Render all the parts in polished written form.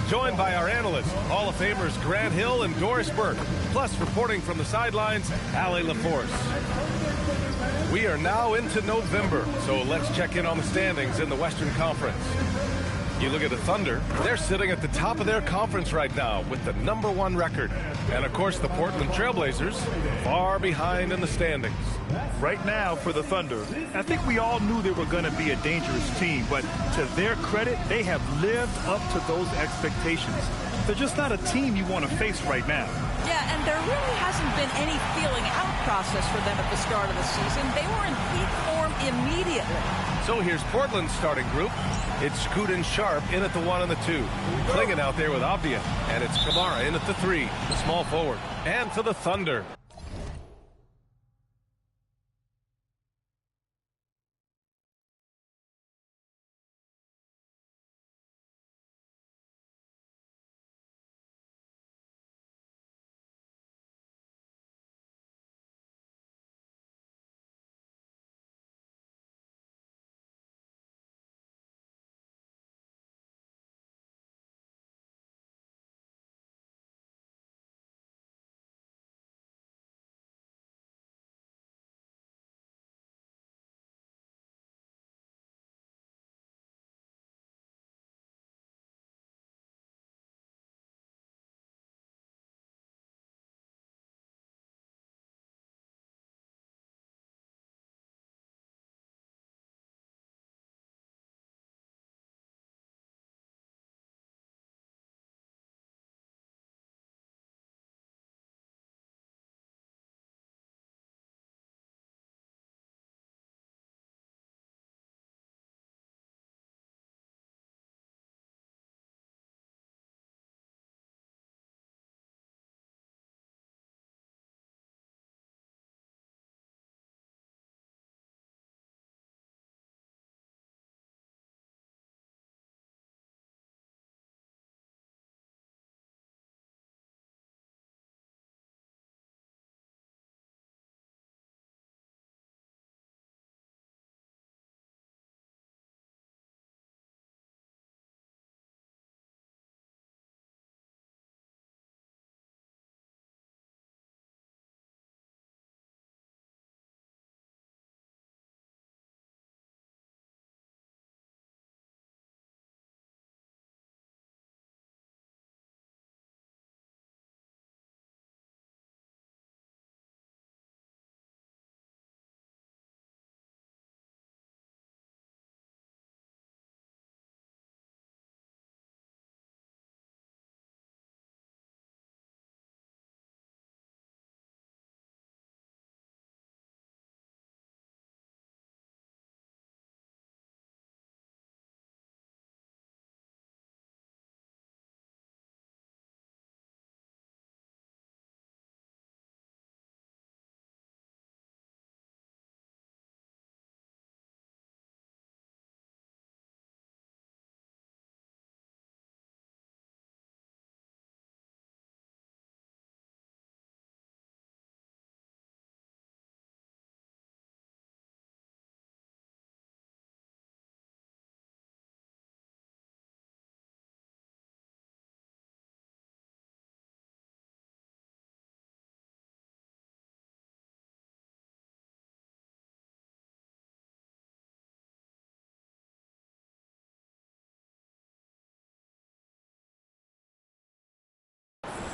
joined by our analysts, Hall of Famers Grant Hill and Doris Burke, plus reporting from the sidelines, Allie LaForce. We are now into November, so let's check in on the standings in the Western Conference. You look at the Thunder, they're sitting at the top of their conference right now with the #1 record. And, of course, the Portland Trailblazers far behind in the standings. Right now, for the Thunder, I think we all knew they were going to be a dangerous team, but to their credit, they have lived up to those expectations. They're just not a team you want to face right now. Yeah, and there really hasn't been any feeling out process for them at the start of the season. They were in peak form immediately. So here's Portland's starting group. It's Scoot and Sharp in at the 1 and the 2. Klingon out there with Avdia. And it's Kamara in at the 3, the small forward. And for the Thunder.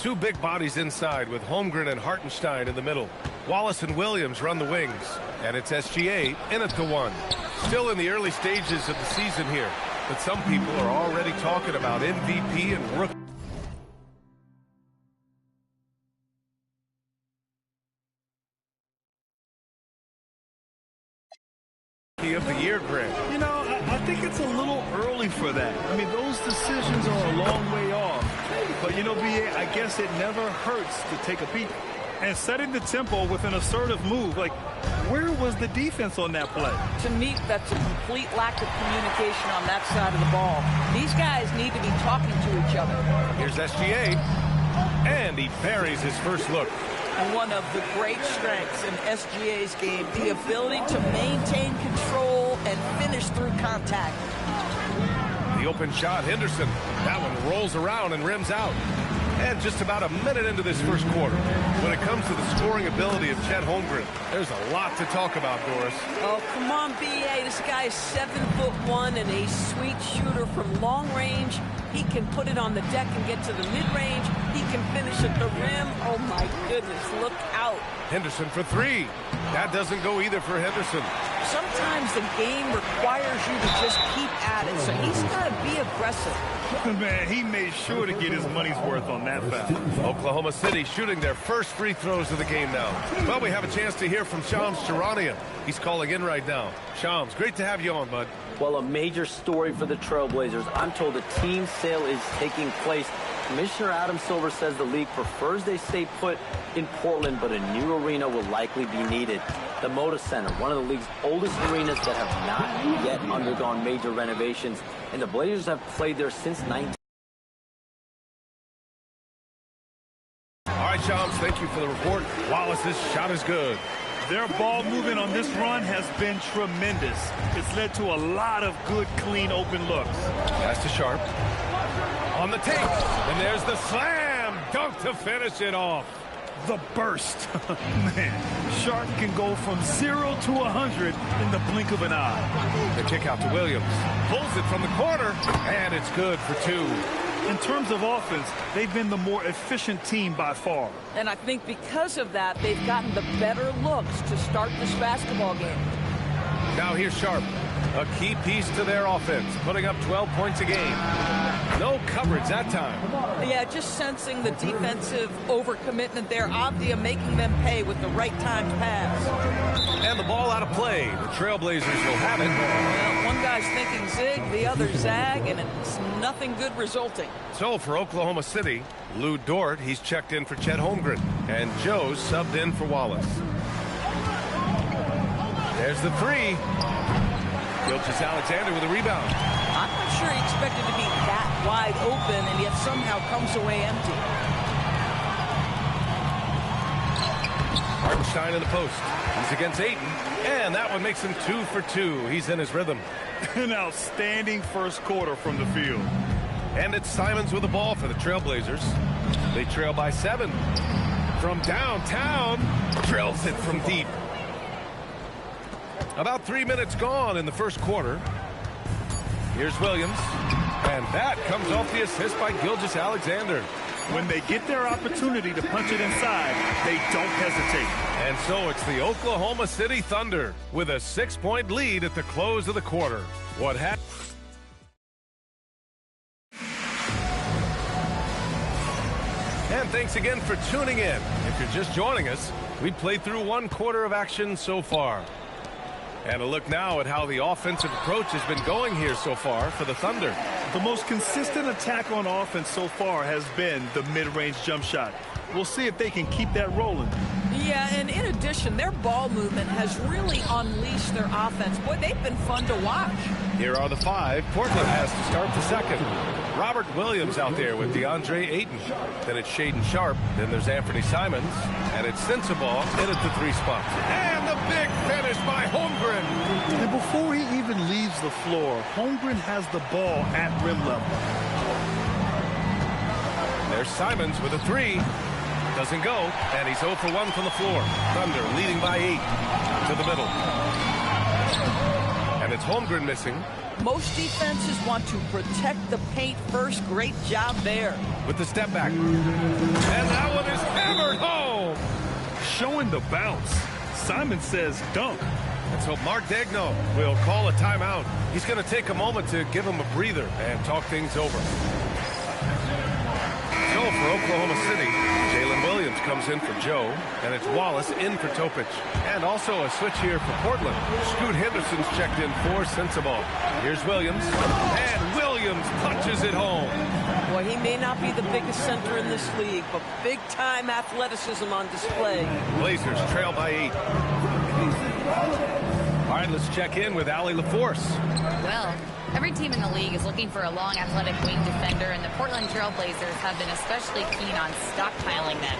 Two big bodies inside with Holmgren and Hartenstein in the middle. Wallace and Williams run the wings. And it's SGA in at the 1. Still in the early stages of the season here, but some people are already talking about MVP and rookie of the year, Grant. You know, I think it's a little early for that. I mean, those decisions are a long way off. But, you know, B.A., I guess it never hurts to take a peek. And setting the tempo with an assertive move, like, where was the defense on that play? To me, that's a complete lack of communication on that side of the ball. These guys need to be talking to each other. Here's SGA, and he buries his first look. One of the great strengths in SGA's game, the ability to maintain control and finish through contact. The open shot, Henderson. That one rolls around and rims out. And just about a minute into this first quarter, when it comes to the scoring ability of Chet Holmgren, there's a lot to talk about, Doris. Oh, come on, B.A. This guy is 7'1" and a sweet shooter from long range. He can put it on the deck and get to the mid-range. He can finish at the rim. Oh, my goodness, look out. Henderson for three. That doesn't go either for Henderson. Sometimes the game requires you to just keep at it, so he's got to be aggressive. Man, he made sure to get his money's worth on that foul. Oklahoma City shooting their first free throws of the game now. Well, we have a chance to hear from Shams Charania. He's calling in right now. Shams, great to have you on, bud. Well, a major story for the Trailblazers. I'm told the team sale is taking place. Commissioner Adam Silver says the league prefers they stay put in Portland, but a new arena will likely be needed. The Moda Center, one of the league's oldest arenas that have not yet undergone major renovations, and the Blazers have played there since 19. All right, Shams, thank you for the report. Wallace's shot is good. Their ball movement on this run has been tremendous. It's led to a lot of good, clean, open looks. Pass to Sharp. On the tape. And there's the slam dunk to finish it off. The burst. Man, Sharp can go from 0 to 100 in the blink of an eye. The kick out to Williams. Pulls it from the corner, and it's good for two. In terms of offense, they've been the more efficient team by far. And I think because of that, they've gotten the better looks to start this basketball game. Now here's Sharp. A key piece to their offense, putting up 12 points a game. No coverage that time. Yeah, just sensing the defensive overcommitment there. Avdia making them pay with the right time to pass. And the ball out of play. The Trailblazers will have it. Well, one guy's thinking zig, the other zag, and it's nothing good resulting. So for Oklahoma City, Lou Dort, he's checked in for Chet Holmgren. And Joe's subbed in for Wallace. There's the three. Gilgeous-Alexander with a rebound. I'm not sure he expected to be that wide open and yet somehow comes away empty. Hartenstein in the post. He's against Ayton. And that one makes him 2 for 2. He's in his rhythm. An outstanding first quarter from the field. And it's Simons with the ball for the Trailblazers. They trail by 7. From downtown, drills it from deep. About 3 minutes gone in the first quarter. Here's Williams. And that comes off the assist by Gilgeous-Alexander. When they get their opportunity to punch it inside, they don't hesitate. And so it's the Oklahoma City Thunder with a 6-point lead at the close of the quarter. What happened? And thanks again for tuning in. If you're just joining us, we played through 1 quarter of action so far. And a look now at how the offensive approach has been going here so far for the Thunder. The most consistent attack on offense so far has been the mid-range jump shot. We'll see if they can keep that rolling. Yeah, and in addition, their ball movement has really unleashed their offense. Boy, they've been fun to watch. Here are the 5. Portland has to start the second. Robert Williams out there with DeAndre Ayton. Then it's Shaedon Sharp. Then there's Anthony Simons. And it's Sensabaugh in at the 3 spot. And the big finish by Holmgren. And before he even leaves the floor, Holmgren has the ball at rim level. There's Simons with a 3. Doesn't go, and he's 0 for 1 from the floor. Thunder leading by 8 to the middle. And it's Holmgren missing. Most defenses want to protect the paint first. Great job there. With the step back. And that one is hammered home. Showing the bounce. Simon says dunk. And so Mark Daigneault will call a timeout. He's going to take a moment to give him a breather and talk things over. So for Oklahoma City, Jalen Williams comes in for Joe, and it's Wallace in for Topic. And also a switch here for Portland. Scoot Henderson's checked in for Sensabaugh. Here's Williams, and Williams punches it home. Boy, he may not be the biggest center in this league, but big-time athleticism on display. Blazers trail by 8. All right, let's check in with Allie LaForce. Well, every team in the league is looking for a long, athletic wing defender, and the Portland Trailblazers have been especially keen on stockpiling them.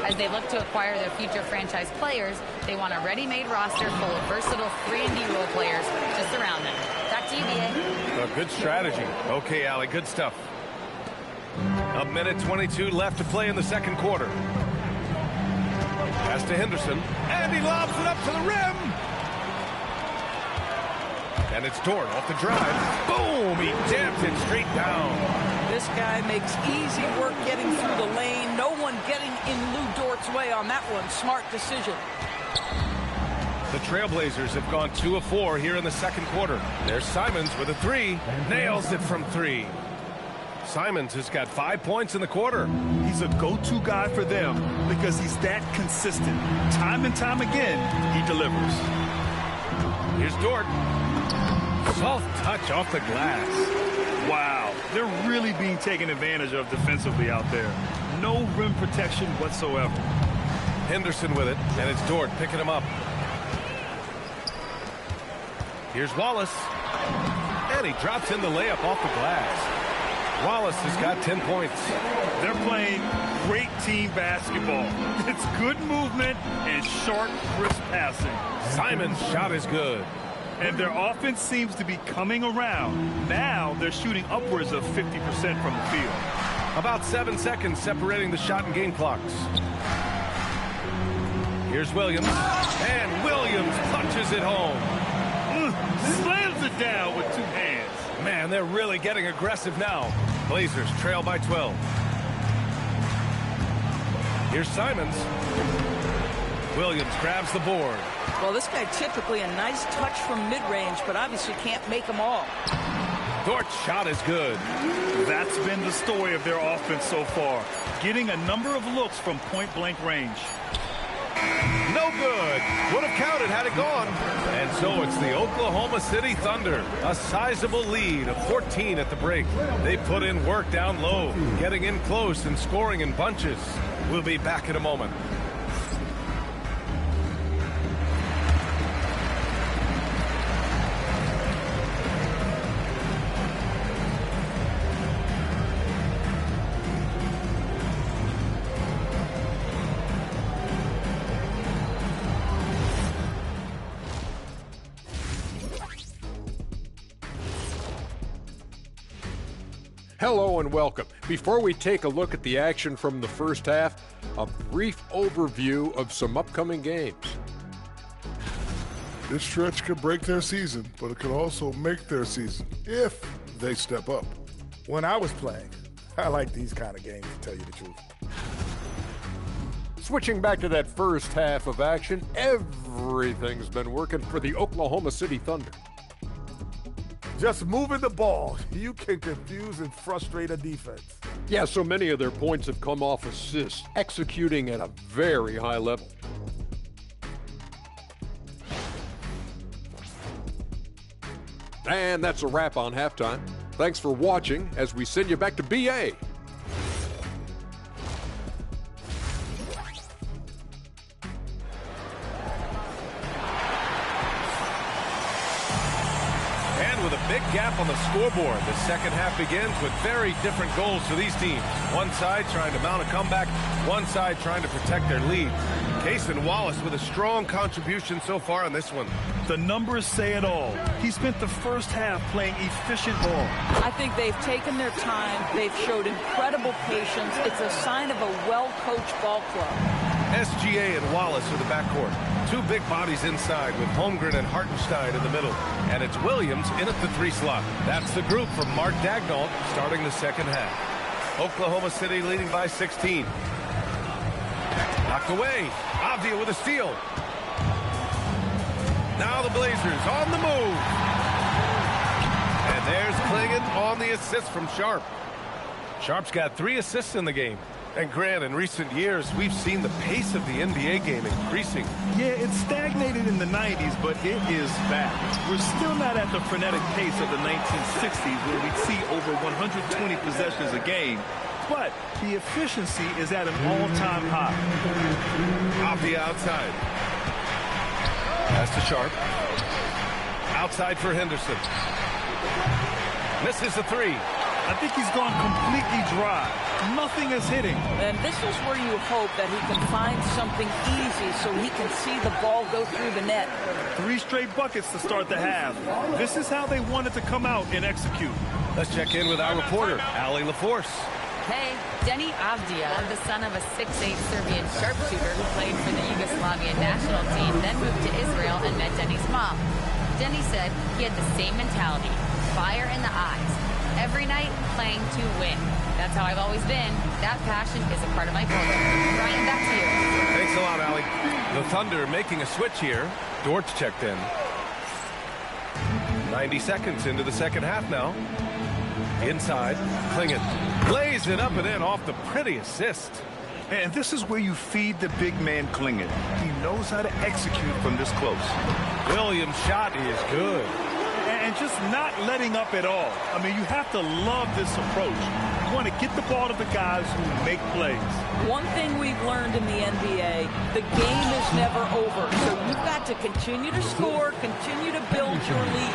As they look to acquire their future franchise players, they want a ready-made roster full of versatile 3-and-D role players to surround them. That Back to you, BA. A good strategy. Okay, Allie, good stuff. A minute 22 left to play in the second quarter. Pass to Henderson, and he lobs it up to the rim. And it's Dort off the drive. Boom! He jammed it straight down. This guy makes easy work getting through the lane. No one getting in Lou Dort's way on that one. Smart decision. The Trailblazers have gone 2 of 4 here in the second quarter. There's Simons with a 3. Nails it from 3. Simons has got 5 points in the quarter. He's a go-to guy for them because he's that consistent. Time and time again, he delivers. Here's Dort. Soft touch off the glass. Wow, they're really being taken advantage of defensively out there. No rim protection whatsoever. Henderson with it, and it's Dort picking him up. Here's Wallace. And he drops in the layup off the glass. Wallace has got 10 points. They're playing great team basketball. It's good movement and sharp, crisp passing. Simon's shot is good. And their offense seems to be coming around. Now they're shooting upwards of 50% from the field. About 7 seconds separating the shot and game clocks. Here's Williams. And Williams punches it home. Slams it down with 2 hands. Man, they're really getting aggressive now. Blazers trail by 12. Here's Simons. Williams grabs the board. Well, this guy typically a nice touch from mid-range, but obviously can't make them all. Dort's shot is good. That's been the story of their offense so far. Getting a number of looks from point-blank range. No good. Would have counted had it gone. And so it's the Oklahoma City Thunder. A sizable lead of 14 at the break. They put in work down low, getting in close and scoring in bunches. We'll be back in a moment. Hello and welcome. Before we take a look at the action from the first half, a brief overview of some upcoming games. This stretch could break their season, but it could also make their season if they step up. When I was playing, I like these kind of games, to tell you the truth. Switching back to that first half of action, everything's been working for the Oklahoma City Thunder. Just moving the ball, you can confuse and frustrate a defense. Yeah, so many of their points have come off assists, executing at a very high level. And that's a wrap on halftime. Thanks for watching as we send you back to BA. With a big gap on the scoreboard, the second half begins with very different goals for these teams. One side trying to mount a comeback, one side trying to protect their lead. Cason Wallace with a strong contribution so far on this one. The numbers say it all. He spent the first half playing efficient ball. I think they've taken their time. They've showed incredible patience. It's a sign of a well-coached ball club. SGA and Wallace are the backcourt. 2 big bodies inside with Holmgren and Hartenstein in the middle. And it's Williams in at the 3 slot. That's the group from Mark Daigneault starting the second half. Oklahoma City leading by 16. Knocked away. Avdia with a steal. Now the Blazers on the move. And there's Klingon on the assist from Sharp. Sharp's got 3 assists in the game. And Grant, in recent years, we've seen the pace of the NBA game increasing. Yeah, it stagnated in the 90s, but it is back. We're still not at the frenetic pace of the 1960s where we'd see over 120 possessions a game. But the efficiency is at an all-time high. Off the outside. Pass to Sharp. Outside for Henderson. Misses the 3. I think he's gone completely dry. Nothing is hitting. And this is where you hope that he can find something easy so he can see the ball go through the net. 3 straight buckets to start the half. This is how they wanted to come out and execute. Let's check in with our reporter, Allie LaForce. Hey, Denny Avdia, the son of a 6'8 Serbian sharpshooter who played for the Yugoslavian national team, then moved to Israel and met Denny's mom. Denny said he had the same mentality, fire in the eyes. Every night, playing to win. That's how I've always been. That passion is a part of my culture. Brian, back to you. Thanks a lot, Allie. The Thunder making a switch here. Dortch checked in. 90 seconds into the second half now. Inside, Klingon lays it up and in off the pretty assist. And this is where you feed the big man Klingon. He knows how to execute from this close. Williams' shot is good. And just not letting up at all. I mean, you have to love this approach. You want to get the ball to the guys who make plays. One thing we've learned in the NBA, the game is never over. So you've got to continue to score, continue to build your lead.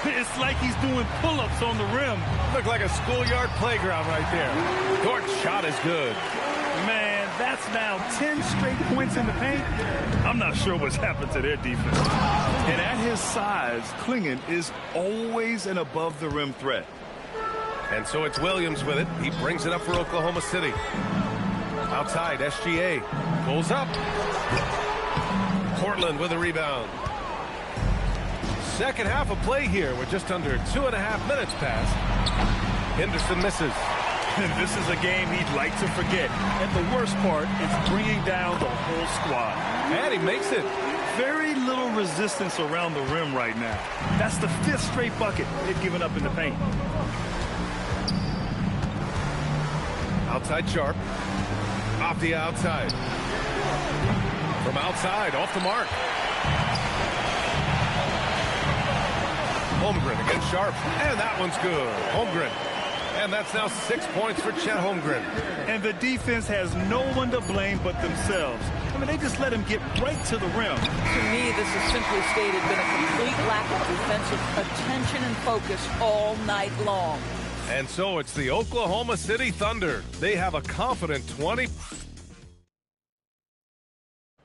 It's like he's doing pull-ups on the rim. Looked like a schoolyard playground right there. Dort's shot is good. Man, that's now 10 straight points in the paint. I'm not sure what's happened to their defense. And at his size, Klingon is always an above-the-rim threat. And so it's Williams with it. He brings it up for Oklahoma City. Outside, SGA pulls up. Portland with a rebound. Second half of play here with just under 2.5 minutes passed. Henderson misses. And this is a game he'd like to forget. And the worst part is bringing down the whole squad. And he makes it. Very little resistance around the rim right now. That's the 5th straight bucket they've given up in the paint. Outside Sharp. Off the outside. From outside, off the mark. Holmgren against Sharp. And that one's good. Holmgren. And that's now 6 points for Chet Holmgren. And the defense has no one to blame but themselves. I mean, they just let him get right to the rim. To me, this has simply stated been a complete lack of defensive attention and focus all night long. And so it's the Oklahoma City Thunder. They have a confident 20.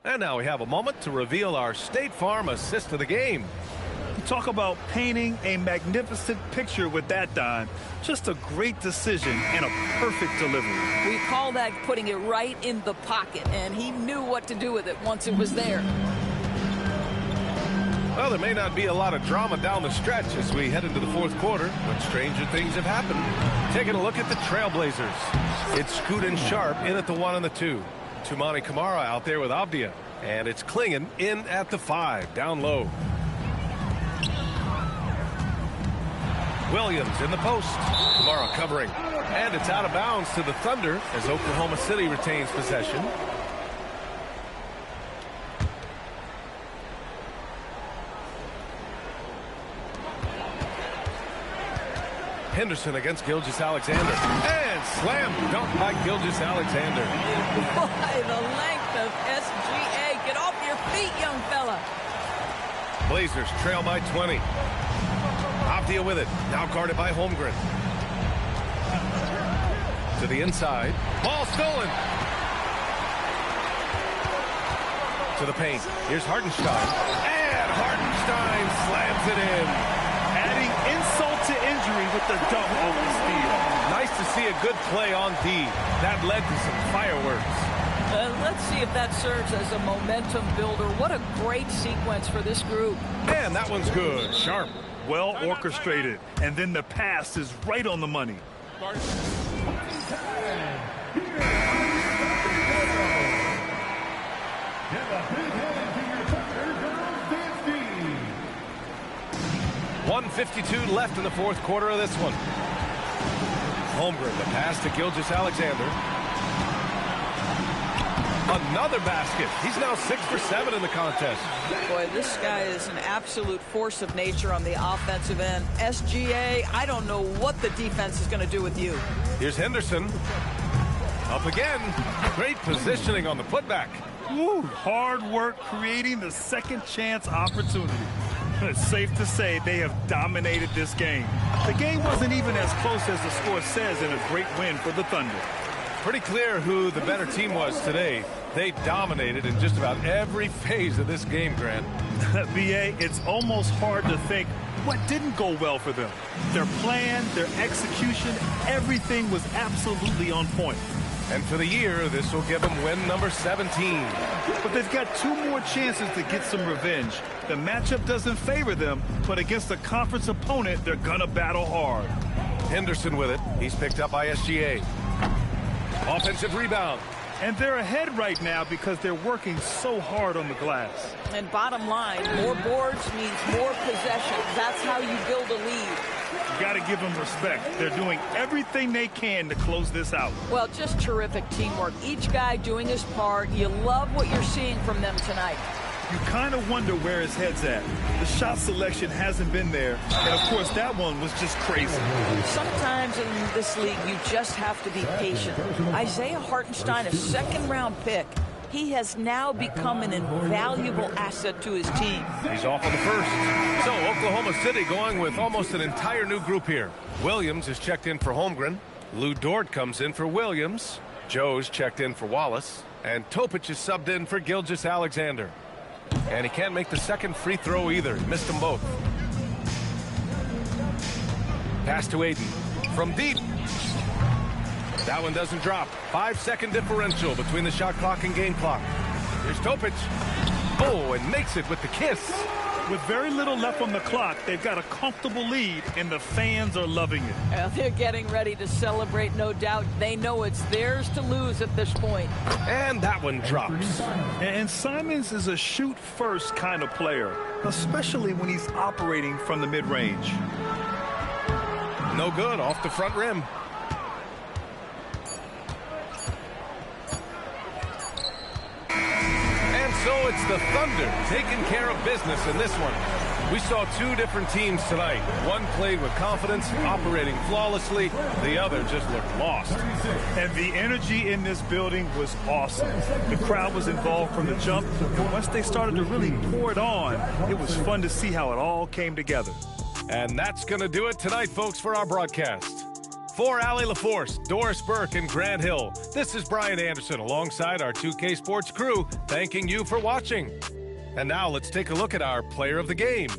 And now we have a moment to reveal our State Farm assist of the game. Talk about painting a magnificent picture with that dime. Just a great decision and a perfect delivery. We call that putting it right in the pocket, and he knew what to do with it once it was there. Well, there may not be a lot of drama down the stretch as we head into the fourth quarter, but stranger things have happened. Taking a look at the Trailblazers. It's Scoot and Sharp in at the 1 and the 2. Toumani Camara out there with Avdia. And it's Klingon in at the 5, down low. Williams in the post. Camara covering. And it's out of bounds to the Thunder as Oklahoma City retains possession. Henderson against Gilgeous-Alexander. And slam dunk by Gilgeous-Alexander. Boy, the length of SGA. Get off your feet, young fella. Blazers trail by 20. Avdia with it. Now guarded by Holmgren. To the inside. Ball stolen. To the paint. Here's Hartenstein. And Hartenstein slams it in. Adding insult to injury with the dunk over the steal. Nice to see a good play on D. That led to some fireworks. Let's see if that serves as a momentum builder. What a great sequence for this group. And that one's good. Sharp. Well orchestrated. And then the pass is right on the money. .152 left in the fourth quarter of this one. Holmgren, the pass to Gilgeous-Alexander. Another basket. He's now 6 for 7 in the contest. Boy, this guy is an absolute force of nature on the offensive end. SGA, I don't know what the defense is going to do with you. Here's Henderson. Up again. Great positioning on the putback. Woo, hard work creating the second chance opportunity. It's safe to say they have dominated this game. The game wasn't even as close as the score says in a great win for the Thunder. Pretty clear who the better team was today. They dominated in just about every phase of this game, Grant. BA, it's almost hard to think what didn't go well for them. Their plan, their execution, everything was absolutely on point. And for the year, this will give them win number 17. But they've got 2 more chances to get some revenge. The matchup doesn't favor them, but against a conference opponent, they're gonna battle hard. Henderson with it. He's picked up by SGA. Offensive rebound. And they're ahead right now because they're working so hard on the glass. And bottom line, more boards means more possession. That's how you build a lead. You got to give them respect. They're doing everything they can to close this out. Well, just terrific teamwork. Each guy doing his part. You love what you're seeing from them tonight. You kind of wonder where his head's at. The shot selection hasn't been there. And, of course, that one was just crazy. Sometimes in this league, you just have to be patient. Isaiah Hartenstein, a second-round pick. He has now become an invaluable asset to his team. He's off on the first. So Oklahoma City going with almost an entire new group here. Williams is checked in for Holmgren. Lou Dort comes in for Williams. Joe's checked in for Wallace. And Topic is subbed in for Gilgeous-Alexander. And he can't make the second free throw either. He missed them both. Pass to Aiden. From deep. That one doesn't drop. 5-second differential between the shot clock and game clock. Here's Topic. Oh, and makes it with the kiss. With very little left on the clock, they've got a comfortable lead, and the fans are loving it. Well, they're getting ready to celebrate, no doubt. They know it's theirs to lose at this point. And that one drops. And Simons is a shoot-first kind of player, especially when he's operating from the mid-range. No good, off the front rim. So it's the Thunder taking care of business in this one. We saw 2 different teams tonight. One played with confidence, operating flawlessly. The other just looked lost. And the energy in this building was awesome. The crowd was involved from the jump. And once they started to really pour it on, it was fun to see how it all came together. And that's going to do it tonight, folks, for our broadcast. For Allie LaForce, Doris Burke, and Grant Hill, this is Brian Anderson alongside our 2K Sports crew, thanking you for watching. And now let's take a look at our player of the game,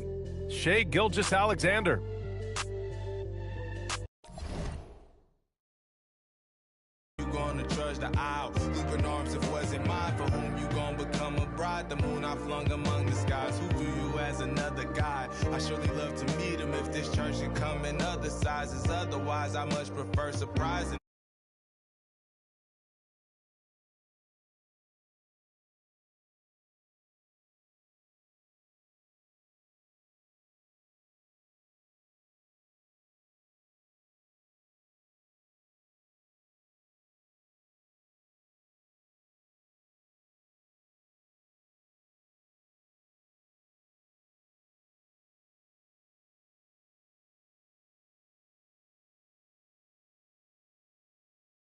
Shai Gilgeous-Alexander. You gonna trudge the aisle, looping arms if wasn't mine. For whom you gonna become a bride? The moon I flung among the skies. Who do you as another guy? I surely love to meet him if this church should come in other sizes. Otherwise, I much prefer surprising.